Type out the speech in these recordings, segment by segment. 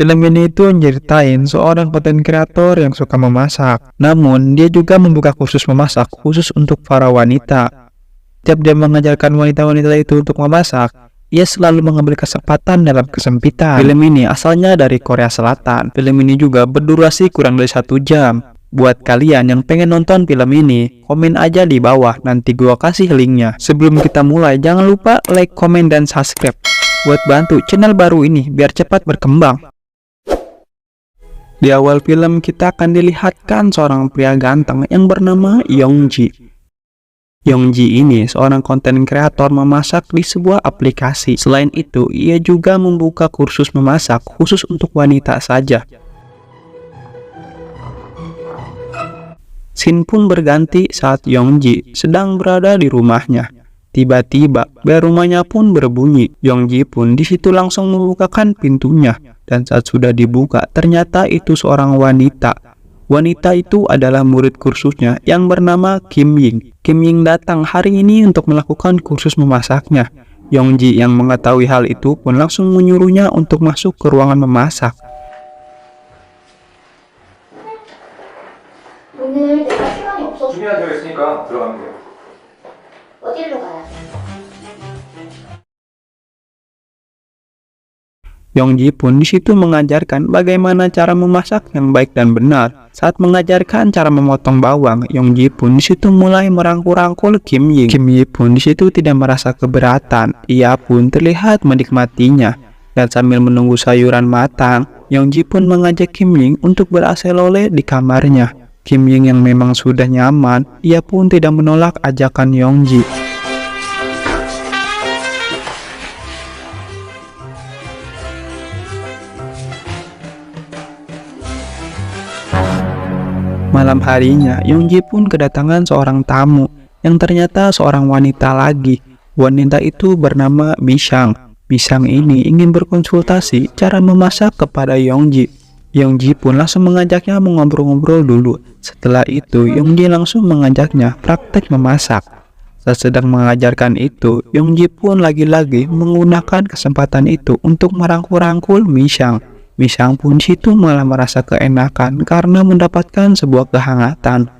Film ini itu nyeritain seorang konten kreator yang suka memasak. Namun, dia juga membuka kursus memasak khusus untuk para wanita. Setiap dia mengajarkan wanita-wanita itu untuk memasak, ia selalu mengambil kesempatan dalam kesempitan. Film ini asalnya dari Korea Selatan. Film ini juga berdurasi kurang dari 1 jam. Buat kalian yang pengen nonton film ini, komen aja di bawah, nanti gua kasih linknya. Sebelum kita mulai, jangan lupa like, komen, dan subscribe buat bantu channel baru ini biar cepat berkembang. Di awal film kita akan dilihatkan seorang pria ganteng yang bernama Yongji. Yongji ini seorang konten kreator memasak di sebuah aplikasi. Selain itu, ia juga membuka kursus memasak khusus untuk wanita saja. Scene pun berganti saat Yongji sedang berada di rumahnya. Tiba-tiba, bel rumahnya pun berbunyi. Yongji pun di situ langsung membukakan pintunya. Dan saat sudah dibuka, ternyata itu seorang wanita. Wanita itu adalah murid kursusnya yang bernama Kim Ying. Kim Ying datang hari ini untuk melakukan kursus memasaknya. Yongji yang mengetahui hal itu pun langsung menyuruhnya untuk masuk ke ruangan memasak. 오늘 내가 시간이 없어서 준비가 되어 있으니까 들어가면 돼요. 어디로 가야 돼? Yongji pun di situ mengajarkan bagaimana cara memasak yang baik dan benar. Saat mengajarkan cara memotong bawang, Yongji pun di situ mulai merangkul-rangkul Kim Ying. Kim Ying pun di situ tidak merasa keberatan. Ia pun terlihat menikmatinya. Dan sambil menunggu sayuran matang, Yongji pun mengajak Kim Ying untuk berase-lole di kamarnya. Kim Ying yang memang sudah nyaman, ia pun tidak menolak ajakan Yongji. Malam harinya, Yongji pun kedatangan seorang tamu yang ternyata seorang wanita lagi. Wanita itu bernama Mishang. Mishang ini ingin berkonsultasi cara memasak kepada Yongji. Yongji pun langsung mengajaknya mengobrol-ngobrol dulu. Setelah itu, Yongji langsung mengajaknya praktek memasak. Saat sedang mengajarkan itu, Yongji pun lagi-lagi menggunakan kesempatan itu untuk merangkul-rangkul Mishang. Mishang pun situ malah merasa keenakan karena mendapatkan sebuah kehangatan.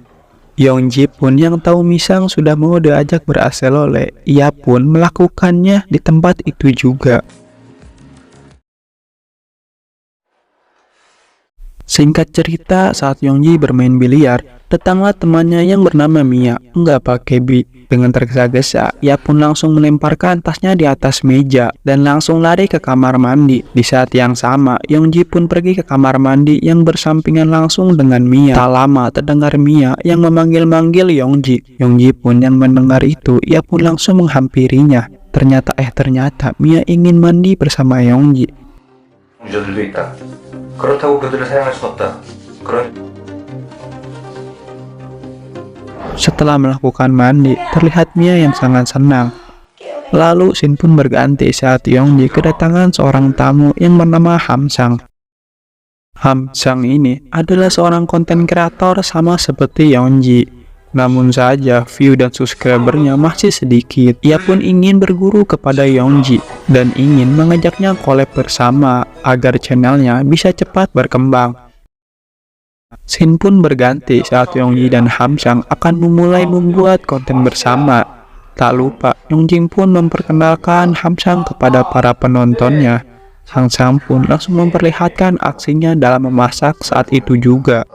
Yongji pun yang tahu Mishang sudah mau diajak berase-lole, ia pun melakukannya di tempat itu juga. Singkat cerita, saat Yongji bermain biliar, datanglah temannya yang bernama Mia, enggak pakai bi. Dengan tergesa-gesa, ia pun langsung melemparkan tasnya di atas meja dan langsung lari ke kamar mandi. Di saat yang sama, Yongji pun pergi ke kamar mandi yang bersampingan langsung dengan Mia. Tak lama terdengar Mia yang memanggil-manggil Yongji. Yongji pun yang mendengar itu, ia pun langsung menghampirinya. Ternyata Mia ingin mandi bersama Yongji. 유저들도 있다. 그렇다고 그들을 사용할 수 없다. Setelah melakukan mandi, terlihat Mia yang sangat senang. Lalu scene pun berganti saat Yongji kedatangan seorang tamu yang bernama Hamsang. Hamsang ini adalah seorang konten kreator sama seperti Yongji. Namun saja view dan subscribernya masih sedikit. Ia pun ingin berguru kepada Yongji dan ingin mengajaknya collab bersama agar channelnya bisa cepat berkembang. Scene pun berganti saat Yongji dan Hamsang akan memulai membuat konten bersama. Tak lupa, Yongji pun memperkenalkan Hamsang kepada para penontonnya. Hamsang pun langsung memperlihatkan aksinya dalam memasak saat itu juga.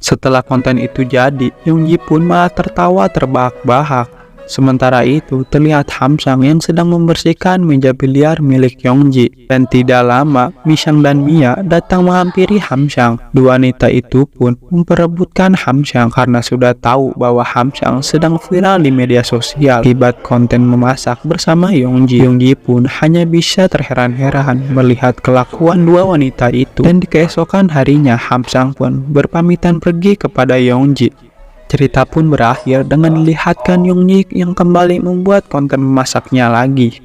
Setelah konten itu jadi, Yongji pun malah tertawa terbahak-bahak. Sementara itu, terlihat Hamsang yang sedang membersihkan meja biliar milik Yongji. Dan tidak lama, Mishang dan Mia datang menghampiri Hamsang. Dua wanita itu pun memperebutkan Hamsang karena sudah tahu bahwa Hamsang sedang viral di media sosial akibat konten memasak bersama Yongji. Yongji pun hanya bisa terheran-heran melihat kelakuan dua wanita itu. Dan di keesokan harinya, Hamsang pun berpamitan pergi kepada Yongji. Cerita pun berakhir dengan dilihatkan Yongji yang kembali membuat konten memasaknya lagi.